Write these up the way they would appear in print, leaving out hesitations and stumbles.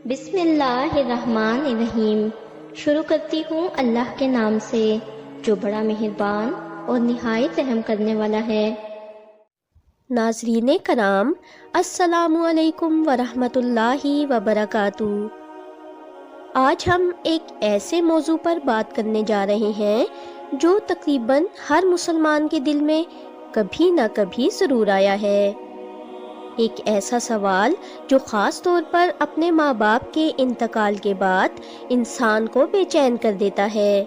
بسم اللہ الرحمن الرحیم۔ شروع کرتی ہوں اللہ کے نام سے جو بڑا مہربان اور نہایت رحم کرنے والا ہے۔ ناظرین کرام، السلام علیکم ورحمۃ اللہ وبرکاتہ۔ آج ہم ایک ایسے موضوع پر بات کرنے جا رہے ہیں جو تقریباً ہر مسلمان کے دل میں کبھی نہ کبھی ضرور آیا ہے۔ ایک ایسا سوال جو خاص طور پر اپنے ماں باپ کے انتقال کے بعد انسان کو بے چین کر دیتا ہے۔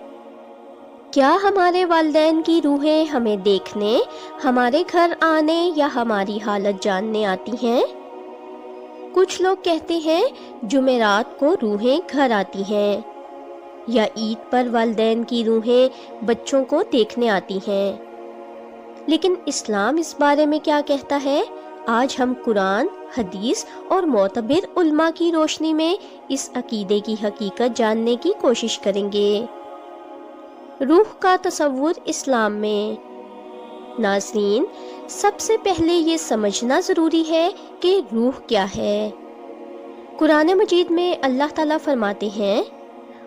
کیا ہمارے والدین کی روحیں ہمیں دیکھنے، ہمارے گھر آنے یا ہماری حالت جاننے آتی ہیں؟ کچھ لوگ کہتے ہیں جمعرات کو روحیں گھر آتی ہیں، یا عید پر والدین کی روحیں بچوں کو دیکھنے آتی ہیں۔ لیکن اسلام اس بارے میں کیا کہتا ہے؟ آج ہم قرآن، حدیث اور معتبر علماء کی روشنی میں اس عقیدے کی حقیقت جاننے کی کوشش کریں گے۔ روح کا تصور اسلام میں۔ ناظرین، سب سے پہلے یہ سمجھنا ضروری ہے کہ روح کیا ہے۔ قرآن مجید میں اللہ تعالیٰ فرماتے ہیں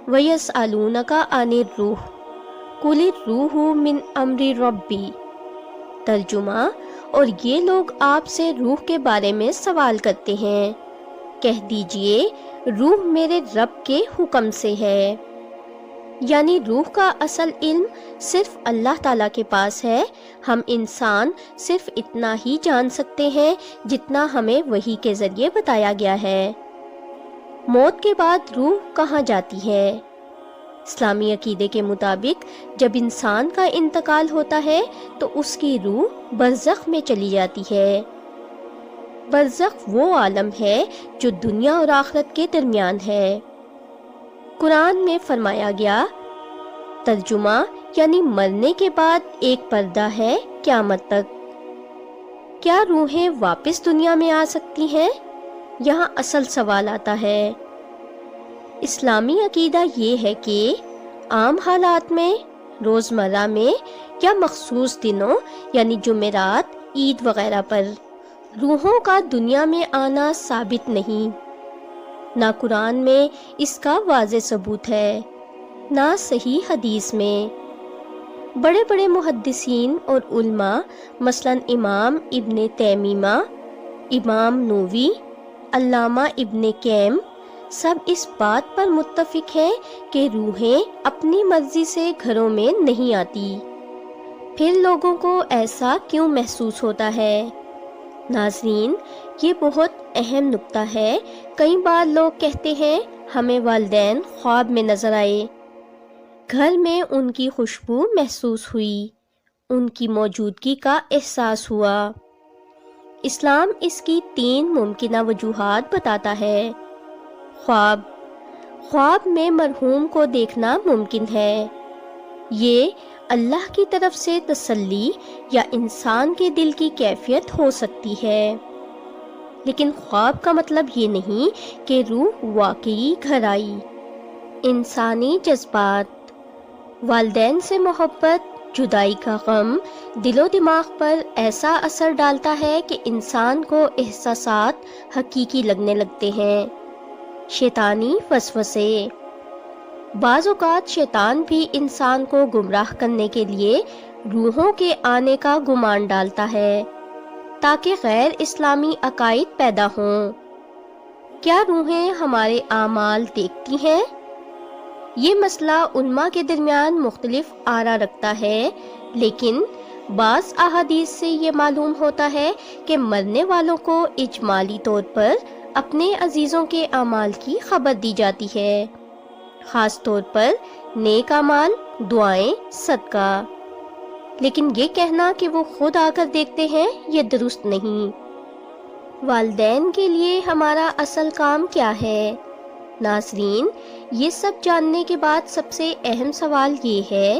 وَيَسْأَلُونَكَ عَنِ الرُّوحِ قُلِ الرُّوحُ مِنْ أَمْرِ رَبِّي۔ ترجمہ، اور یہ لوگ آپ سے روح کے بارے میں سوال کرتے ہیں، کہہ دیجئے روح میرے رب کے حکم سے ہے۔ یعنی روح کا اصل علم صرف اللہ تعالیٰ کے پاس ہے۔ ہم انسان صرف اتنا ہی جان سکتے ہیں جتنا ہمیں وحی کے ذریعے بتایا گیا ہے۔ موت کے بعد روح کہاں جاتی ہے؟ اسلامی عقیدے کے مطابق جب انسان کا انتقال ہوتا ہے تو اس کی روح برزخ میں چلی جاتی ہے۔ برزخ وہ عالم ہے جو دنیا اور آخرت کے درمیان ہے۔ قرآن میں فرمایا گیا، ترجمہ، یعنی مرنے کے بعد ایک پردہ ہے قیامت تک۔ کیا روحیں واپس دنیا میں آ سکتی ہیں؟ یہاں اصل سوال آتا ہے۔ اسلامی عقیدہ یہ ہے کہ عام حالات میں، روزمرہ میں یا مخصوص دنوں یعنی جمعرات، عید وغیرہ پر روحوں کا دنیا میں آنا ثابت نہیں۔ نہ قرآن میں اس کا واضح ثبوت ہے، نہ صحیح حدیث میں۔ بڑے بڑے محدثین اور علماء مثلاً امام ابن تیمیہ، امام نووی، علامہ ابن قیم، سب اس بات پر متفق ہیں کہ روحیں اپنی مرضی سے گھروں میں نہیں آتی۔ پھر لوگوں کو ایسا کیوں محسوس ہوتا ہے؟ ناظرین، یہ بہت اہم نکتہ ہے۔ کئی بار لوگ کہتے ہیں ہمیں والدین خواب میں نظر آئے، گھر میں ان کی خوشبو محسوس ہوئی، ان کی موجودگی کا احساس ہوا۔ اسلام اس کی 3 ممکنہ وجوہات بتاتا ہے۔ خواب میں مرحوم کو دیکھنا ممکن ہے۔ یہ اللہ کی طرف سے تسلی یا انسان کے دل کی کیفیت ہو سکتی ہے، لیکن خواب کا مطلب یہ نہیں کہ روح واقعی گھر آئی۔ انسانی جذبات، والدین سے محبت، جدائی کا غم دل و دماغ پر ایسا اثر ڈالتا ہے کہ انسان کو احساسات حقیقی لگنے لگتے ہیں۔ شیطانی وسوسے، بعض اوقات شیطان بھی انسان کو گمراہ کرنے کے لیے روحوں کے آنے کا گمان ڈالتا ہے تاکہ غیر اسلامی عقائد پیدا ہوں۔ کیا روحیں ہمارے اعمال دیکھتی ہیں؟ یہ مسئلہ علماء کے درمیان مختلف آراء رکھتا ہے، لیکن بعض احادیث سے یہ معلوم ہوتا ہے کہ مرنے والوں کو اجمالی طور پر اپنے عزیزوں کے اعمال کی خبر دی جاتی ہے، خاص طور پر نیک اعمال، دعائیں، صدقہ۔ لیکن یہ کہنا کہ وہ خود آ کر دیکھتے ہیں، یہ درست نہیں۔ والدین کے لیے ہمارا اصل کام کیا ہے؟ ناظرین، یہ سب جاننے کے بعد سب سے اہم سوال یہ ہے،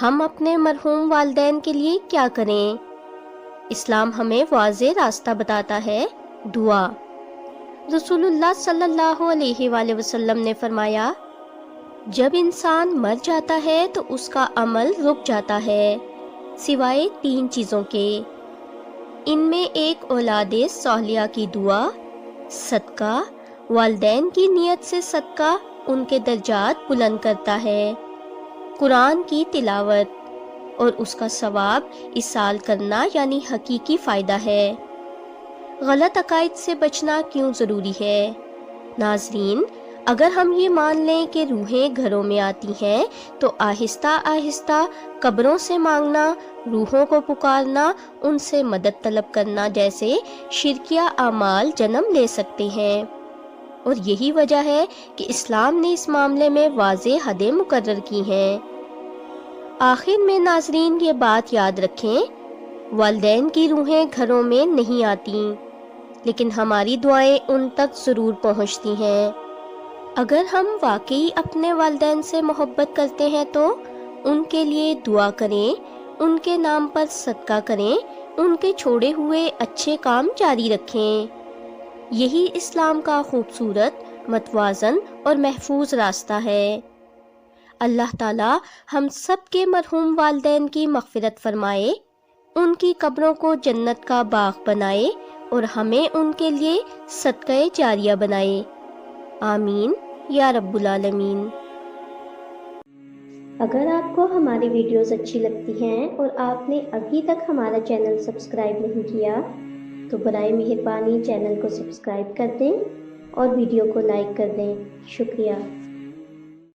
ہم اپنے مرحوم والدین کے لیے کیا کریں؟ اسلام ہمیں واضح راستہ بتاتا ہے، دعا۔ رسول اللہ صلی اللہ علیہ وآلہ وسلم نے فرمایا، جب انسان مر جاتا ہے تو اس کا عمل رک جاتا ہے سوائے 3 چیزوں کے۔ ان میں ایک اولاد صالحہ کی دعا، صدقہ والدین کی نیت سے صدقہ ان کے درجات بلند کرتا ہے۔ قرآن کی تلاوت اور اس کا ثواب ایصال کرنا یعنی حقیقی فائدہ ہے۔ غلط عقائد سے بچنا کیوں ضروری ہے؟ ناظرین، اگر ہم یہ مان لیں کہ روحیں گھروں میں آتی ہیں تو آہستہ آہستہ قبروں سے مانگنا، روحوں کو پکارنا، ان سے مدد طلب کرنا جیسے شرکیہ اعمال جنم لے سکتے ہیں، اور یہی وجہ ہے کہ اسلام نے اس معاملے میں واضح حدیں مقرر کی ہیں۔ آخر میں ناظرین یہ بات یاد رکھیں، والدین کی روحیں گھروں میں نہیں آتیں، لیکن ہماری دعائیں ان تک ضرور پہنچتی ہیں۔ اگر ہم واقعی اپنے والدین سے محبت کرتے ہیں تو ان کے لیے دعا کریں، ان کے نام پر صدقہ کریں، ان کے چھوڑے ہوئے اچھے کام جاری رکھیں۔ یہی اسلام کا خوبصورت، متوازن اور محفوظ راستہ ہے۔ اللہ تعالی ہم سب کے مرحوم والدین کی مغفرت فرمائے، ان کی قبروں کو جنت کا باغ بنائے اور ہمیں ان کے لیے صدقہ جاریہ بنائے۔ آمین یا رب العالمین۔ اگر آپ کو ہماری ویڈیوز اچھی لگتی ہیں اور آپ نے ابھی تک ہمارا چینل سبسکرائب نہیں کیا تو برائے مہربانی چینل کو سبسکرائب کر دیں اور ویڈیو کو لائک کر دیں۔ شکریہ۔